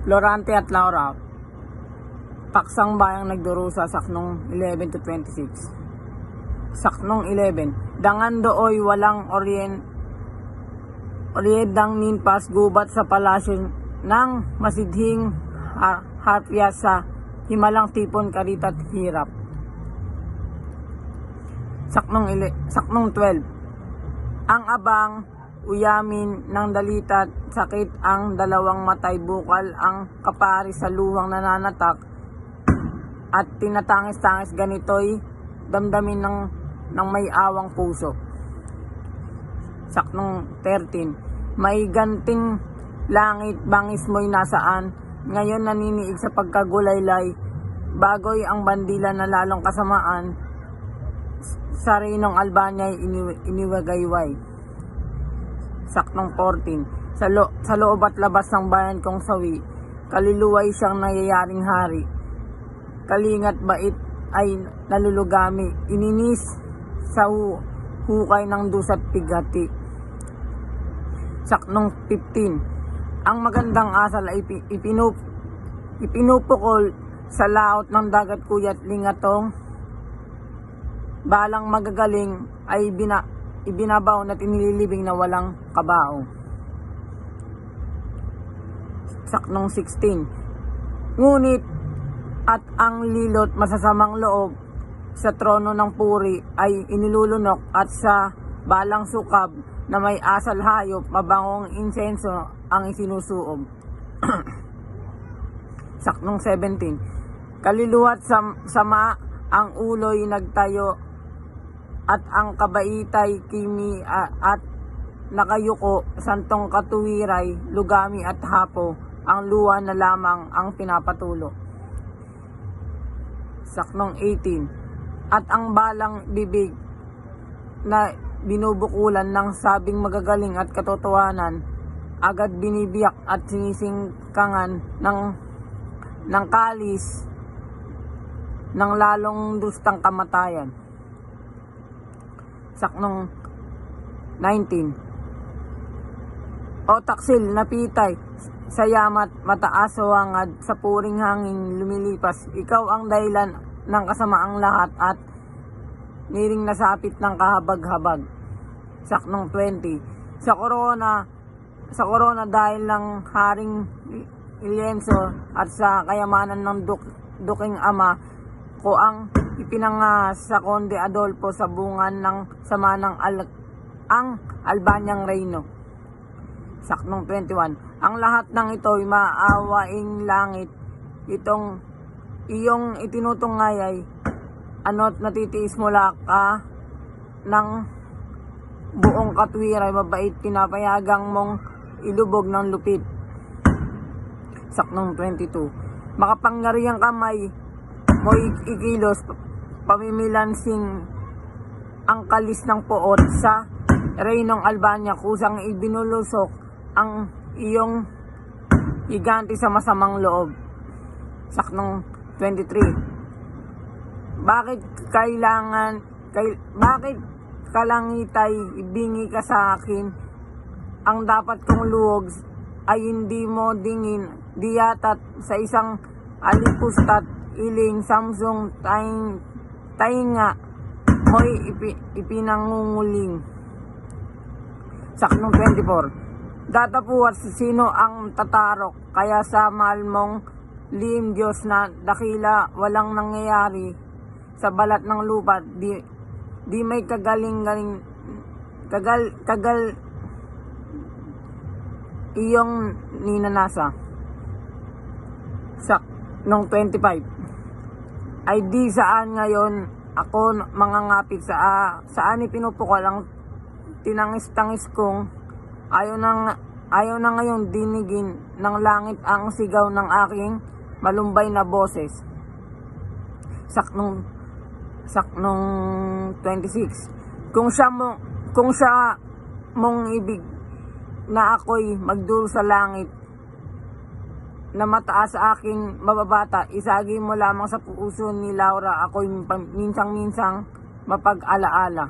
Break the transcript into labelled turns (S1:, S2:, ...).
S1: Florante at Laura, paksang bayang nagdurusa, saknong 11 to 26. Saknong 11, dangan dooy walang oryedang ninpas gubat sa palasyo ng masidhing harpya sa himalang tipon karita't hirap. Saknong 12, ang abang uyamin ng dalitat sakit ang dalawang matay bukal ang kapari sa luwang nananatak at tinatangis-tangis ganito'y damdamin ng may awang puso. Saknong 13, may ganting langit bangis mo'y nasaan ngayon naniniig sa pagkagulaylay bagoy ang bandila na lalong kasamaan sa Reynong Albanya'y iniwagayway. Saknong 14, sa loob at labas ng bayan kong sawi, kaluluway siyang nayayaring hari. Kalingat bait ay nalulugami, ininis sa hukay ng dusat pighati. Saknong 15, ang magandang asal ay ipinupukol sa laot ng dagat kuyat lingatong, balang magagaling ay ibinabaw at inililibing na walang kabao. Saknong 16, ngunit at ang lilot masasamang loob sa trono ng puri ay inilulunok at sa balang sukab na may asal hayop mabangong insenso ang isinusuob. Saknong 17, kaluluwa't sama ang uloy nagtayo at ang kabaitay kimi at nakayuko santong katuwiray lugami at hapo ang luwa na lamang ang pinapatulo. Saknong 18, at ang balang bibig na binubukulan ng sabing magagaling at katotohanan agad binibiyak at sinisingkangan ng kalis ng lalong dustang kamatayan. Saknong 19, o taksil na pitay sa yamat mataas o hangad sa puring hangin lumilipas, ikaw ang dahilan ng kasamaang lahat at niring nasapit ng kahabag-habag. Saknong 20, sa korona dahil ng haring lienso at sa kayamanan ng duking ama ko ang ipinangahas sa Konde Adolfo sa bungan ng sama ng ang Albanyang Reyno. Saknong 21, ang lahat ng ito'y maawaing langit iyong itinutungayay ano't natitiis mula ka ng buong katwiray mabait pinapayagang mong ilubog ng lupit. Saknong 22, makapangyarihang kamay mo'y ikilos pamimilansing ang kalis ng poot sa Reynong Albanya kusang ibinulusok ang iyong higante sa masamang loob. Saknong 23, bakit kalangitay ibingi ka sa akin ang dapat kong luhog ay hindi mo dingin diyatat sa isang alipustat iling Samsung tainga mo'y ipinangunguling. Saknong 24, datapuat sino ang tatarok kaya sa mahal mong lihim Diyos na dakila walang nangyayari sa balat ng lupa di may kagal iyong ninanasa. Saknong 25, ay di saan ngayon ako mangangapit saan ipinupukol ang tinangis-tangis kong ayaw na ngayon dinigin ng langit ang sigaw ng aking malumbay na boses. Saknong 26, kung siya mong ibig na ako'y magduro sa langit na mataas sa aking mababata, isagi mo lamang sa puso ni Laura ako'y minsang-minsang mapag-alaala.